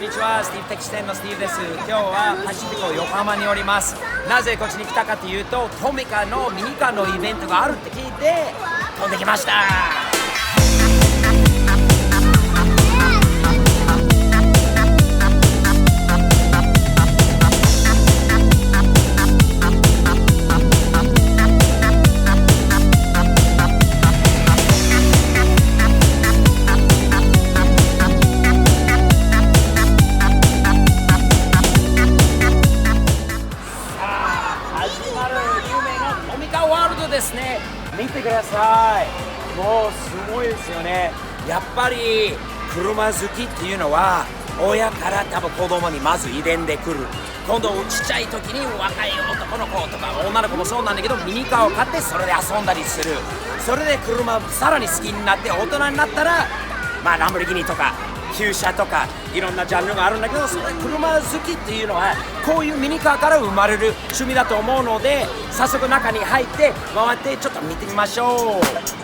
んにちは。スティーブテキシ店のスティーブです。今日はパシフィコ横浜におります。なぜこっちに来たかというと、トミカのミニカーのイベントがあるって聞いて飛んできました。ですね、見てください。もうすごいですよね。やっぱり車好きっていうのは親から多分子供にまず遺伝でくる。今度ちっちゃい時に若い男の子とか女の子もそうなんだけど、ミニカーを買ってそれで遊んだりする。それで車さらに好きになって大人になったら、ランボルギーニとか旧車とかいろんなジャンルがあるんだけど、それ車好きっていうのはこういうミニカーから生まれる趣味だと思うので、早速中に入って回ってちょっと見てみましょう。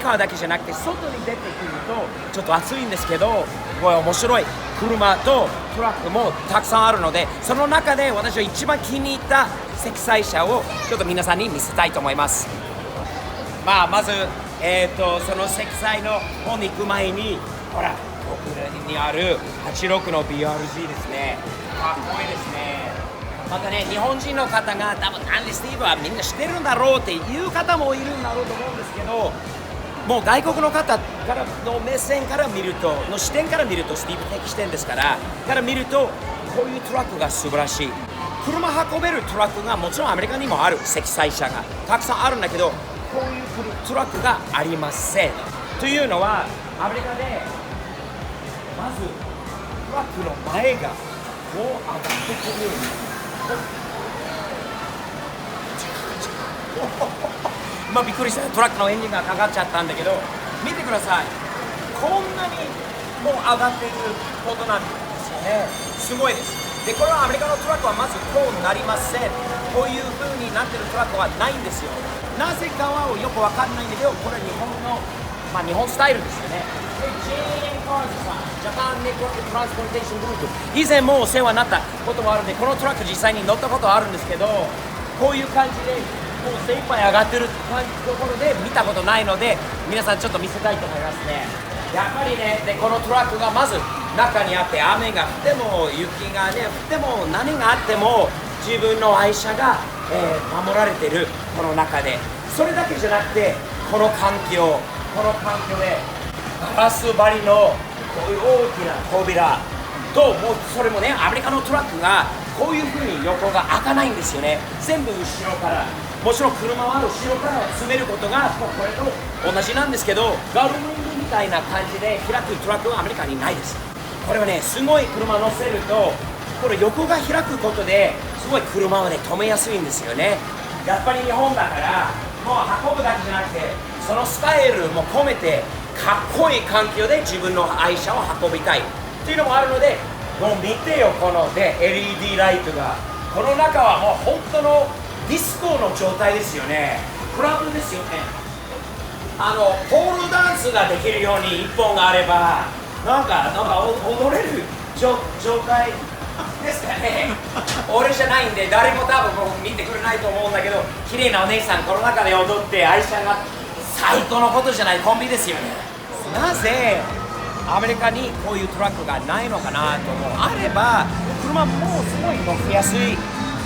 カーだけじゃなくて外に出てくるとちょっと暑いんですけど、これ面白い車とトラックもたくさんあるので、その中で私は一番気に入った積載車をちょっと皆さんに見せたいと思います。まず、その積載の方に行く前に、ほら奥にある86の BRZ ですね。かっこいいですね。またね、日本人の方が多分なんでスティーブはみんな知ってるんだろうっていう方もいるんだろうと思うんですけど、もう外国の方からの目線から見ると、の視点から見ると、スティーブ的視点ですから見ると、こういうトラックが素晴らしい。車運べるトラックがもちろんアメリカにもある、積載車がたくさんあるんだけど、こういうトラックがありません。というのは、アメリカでまずトラックの前がこう上がってくる。まあびっくりした、トラックのエンジンがかかっちゃったんだけど、見てください、こんなにもう上がっていくことなんですよね。すごいです。で、これはアメリカのトラックはまずこうなりません。こういう風になってるトラックはないんですよ。なぜかはよくわかんないんだけど、これは日本の、日本スタイルですよね。で、JN カーズさん、ジャパンネットワークトランスポーテーショングループ、以前もお世話になったこともあるんで、このトラック実際に乗ったことあるんですけど、こういう感じでもう精一杯上がってるところで見たことないので、皆さんちょっと見せたいと思いますね。やっぱりね、でこのトラックがまず中にあって、雨が降っても雪がね降っても何があっても自分の愛車が、守られてるこの中で、それだけじゃなくて、この環境でガラス張りのこういう大きな扉と、もうそれもね、アメリカのトラックがこういう風に横が開かないんですよね。全部後ろから、もちろん車は後ろから詰めることがこれと同じなんですけど、ガルウィングみたいな感じで開くトラックはアメリカにないです。これはね、すごい車乗せると、これ横が開くことですごい車をね止めやすいんですよね。やっぱり日本だから、もう運ぶだけじゃなくて、そのスタイルも込めてかっこいい環境で自分の愛車を運びたいっていうのもあるので、もう見てよ、このね LED ライトが、この中はもう本当のディスコの状態ですよね。クラブですよね。ポールダンスができるように1本があれば、なんか踊れる状態ですかね。俺じゃないんで誰も多分もう見てくれないと思うんだけど、綺麗なお姉さんこの中で踊って愛車が最高のことじゃないコンビですよね。なぜアメリカにこういうトラックがないのかなと思う。あれば車もうすごい乗せやすい、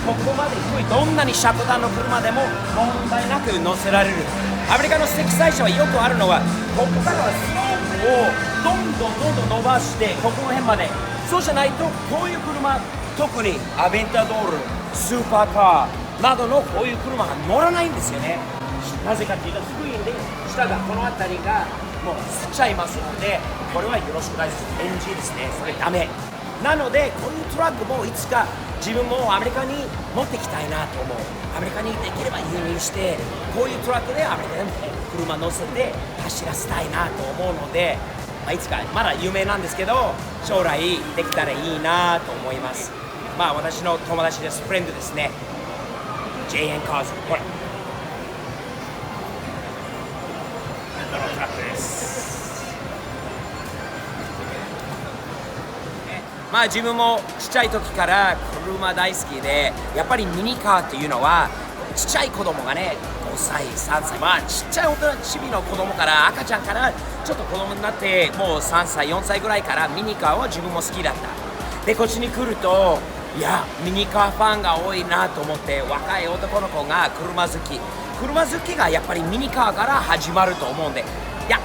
ここまで低い、どんなに車高の車でも問題なく乗せられる。アメリカの積載車はよくあるのは、ここからはスロープをどんどん伸ばして、ここの辺まで。そうじゃないと、こういう車、特にアベンタドール、スーパーカーなどのこういう車が乗らないんですよね。なぜかというと、低いんで、下がこの辺りがもう吸っちゃいますので、これはよろしくないです。NG ですね。それダメ。なので、こういうトラックもいつか自分もアメリカに持ってきたいなと思う。アメリカにできれば輸入して、こういうトラックでアメリカに車乗せて走らせたいなと思うので、いつか、まだ有名なんですけど、将来できたらいいなと思います。私の友達です。フレンドですね。JN カーズ、これこのトラックです。自分もちっちゃい時から車大好きで、やっぱりミニカーっていうのはちっちゃい子供がね、5歳、3歳、ちっちゃい大人、チビの子供から、赤ちゃんからちょっと子供になってもう3歳、4歳ぐらいからミニカーは自分も好きだった。で、こっちに来ると、いや、ミニカーファンが多いなと思って、若い男の子が車好きがやっぱりミニカーから始まると思うんで、いや、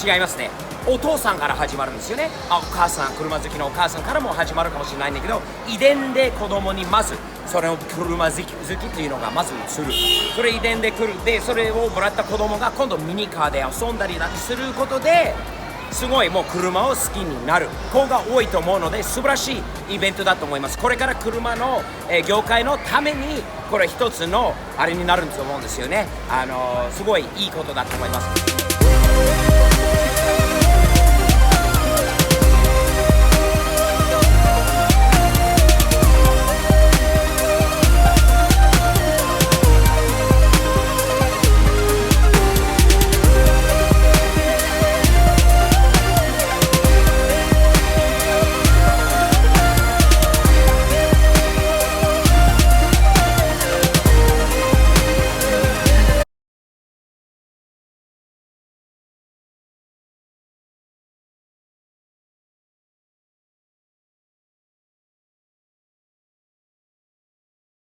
違いますね。お父さんから始まるんですよね。お母さん、車好きのお母さんからも始まるかもしれないんだけど、遺伝で子供にまずそれを車好きっていうのがまず移る。それ遺伝で来る。で、それをもらった子供が今度ミニカーで遊んだりすることで、すごいもう車を好きになる子が多いと思うので、素晴らしいイベントだと思います。これから車の業界のためにこれ一つのあれになると思うんですよね。すごいいいことだと思います。